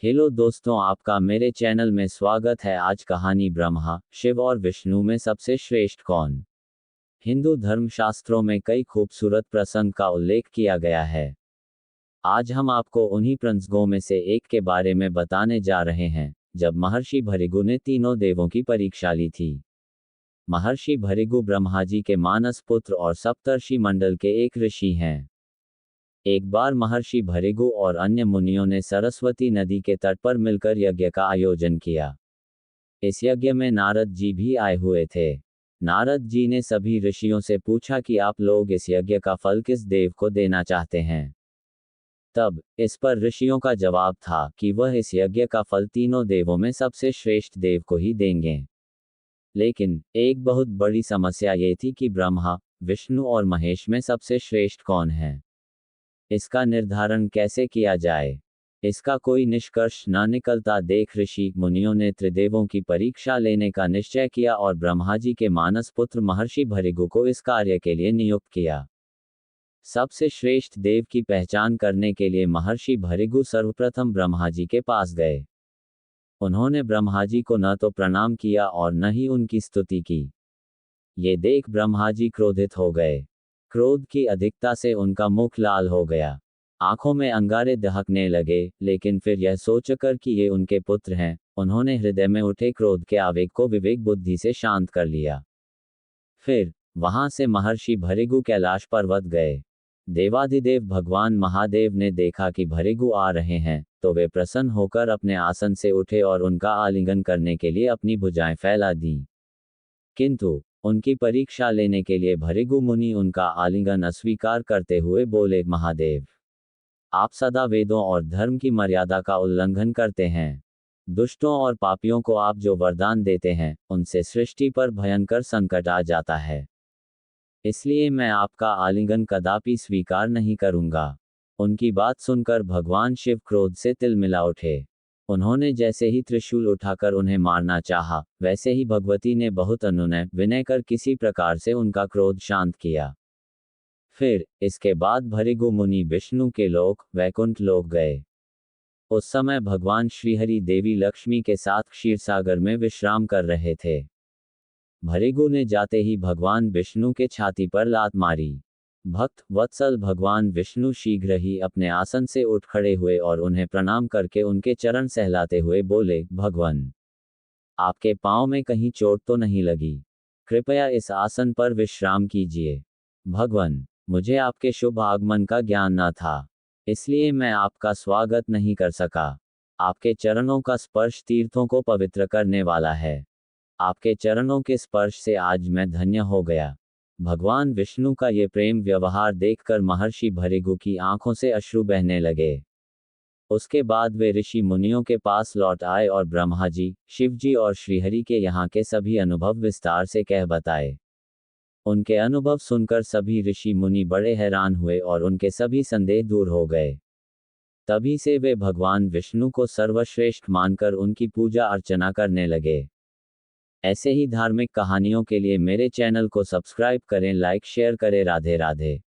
Hello दोस्तों, आपका मेरे चैनल में स्वागत है। आज कहानी ब्रह्मा, शिव और विष्णु में सबसे श्रेष्ठ कौन। हिंदू धर्मशास्त्रों में कई खूबसूरत प्रसंग का उल्लेख किया गया है। आज हम आपको उन्हीं प्रसंगों में से एक के बारे में बताने जा रहे हैं, जब महर्षि भृगु ने तीनों देवों की परीक्षा ली थी। महर्षि भृगु ब्रह्मा जी के मानस पुत्र और सप्तर्षि मंडल के एक ऋषि हैं। एक बार महर्षि भृगु और अन्य मुनियों ने सरस्वती नदी के तट पर मिलकर यज्ञ का आयोजन किया। इस यज्ञ में नारद जी भी आए हुए थे। नारद जी ने सभी ऋषियों से पूछा कि आप लोग इस यज्ञ का फल किस देव को देना चाहते हैं। तब इस पर ऋषियों का जवाब था कि वह इस यज्ञ का फल तीनों देवों में सबसे श्रेष्ठ देव को ही देंगे। लेकिन एक बहुत बड़ी समस्या ये थी कि ब्रह्मा, विष्णु और महेश में सबसे श्रेष्ठ कौन है। इसका निर्धारण कैसे किया जाए, इसका कोई निष्कर्ष न निकलता देख ऋषि मुनियों ने त्रिदेवों की परीक्षा लेने का निश्चय किया और ब्रह्मा जी के मानस पुत्र महर्षि भृगु को इस कार्य के लिए नियुक्त किया। सबसे श्रेष्ठ देव की पहचान करने के लिए महर्षि भृगु सर्वप्रथम ब्रह्मा जी के पास गए। उन्होंने ब्रह्मा जी को न तो प्रणाम किया और न ही उनकी स्तुति की। ये देख ब्रह्मा जी क्रोधित हो गए। क्रोध की अधिकता से उनका मुख लाल हो गया, आंखों में अंगारे दहकने लगे, लेकिन फिर यह सोचकर कि ये उनके पुत्र हैं, उन्होंने हृदय में उठे क्रोध के आवेग को विवेक बुद्धि से शांत कर लिया। फिर वहां से महर्षि भृगु कैलाश पर्वत गए। देवाधिदेव भगवान महादेव ने देखा कि भृगु आ रहे हैं, तो वे प्रसन्न होकर अपने आसन से उठे और उनका आलिंगन करने के लिए अपनी भुजाएं फैला दी। किंतु उनकी परीक्षा लेने के लिए भृगु मुनि उनका आलिंगन अस्वीकार करते हुए बोले, महादेव, आप सदा वेदों और धर्म की मर्यादा का उल्लंघन करते हैं। दुष्टों और पापियों को आप जो वरदान देते हैं, उनसे सृष्टि पर भयंकर संकट आ जाता है। इसलिए मैं आपका आलिंगन कदापि स्वीकार नहीं करूंगा। उनकी बात सुनकर भगवान शिव क्रोध से तिलमिला उठे। उन्होंने जैसे ही त्रिशूल उठाकर उन्हें मारना चाहा, वैसे ही भगवती ने बहुत अनुनय विनय कर किसी प्रकार से उनका क्रोध शांत किया। फिर इसके बाद भृगु मुनि विष्णु के लोक वैकुंठ लोक गए। उस समय भगवान श्रीहरि देवी लक्ष्मी के साथ क्षीरसागर में विश्राम कर रहे थे। भृगु ने जाते ही भगवान विष्णु के छाती पर लात मारी। भक्त वत्सल भगवान विष्णु शीघ्र ही अपने आसन से उठ खड़े हुए और उन्हें प्रणाम करके उनके चरण सहलाते हुए बोले, भगवान, आपके पांव में कहीं चोट तो नहीं लगी? कृपया इस आसन पर विश्राम कीजिए। भगवान, मुझे आपके शुभ आगमन का ज्ञान न था, इसलिए मैं आपका स्वागत नहीं कर सका। आपके चरणों का स्पर्श तीर्थों को पवित्र करने वाला है। आपके चरणों के स्पर्श से आज मैं धन्य हो गया। भगवान विष्णु का ये प्रेम व्यवहार देखकर महर्षि भृगु की आंखों से अश्रु बहने लगे। उसके बाद वे ऋषि मुनियों के पास लौट आए और ब्रह्मा जी, शिव जी और श्रीहरि के यहाँ के सभी अनुभव विस्तार से कह बताए। उनके अनुभव सुनकर सभी ऋषि मुनि बड़े हैरान हुए और उनके सभी संदेह दूर हो गए। तभी से वे भगवान विष्णु को सर्वश्रेष्ठ मानकर उनकी पूजा अर्चना करने लगे। ऐसे ही धार्मिक कहानियों के लिए मेरे चैनल को सब्सक्राइब करें, लाइक शेयर करें। राधे राधे।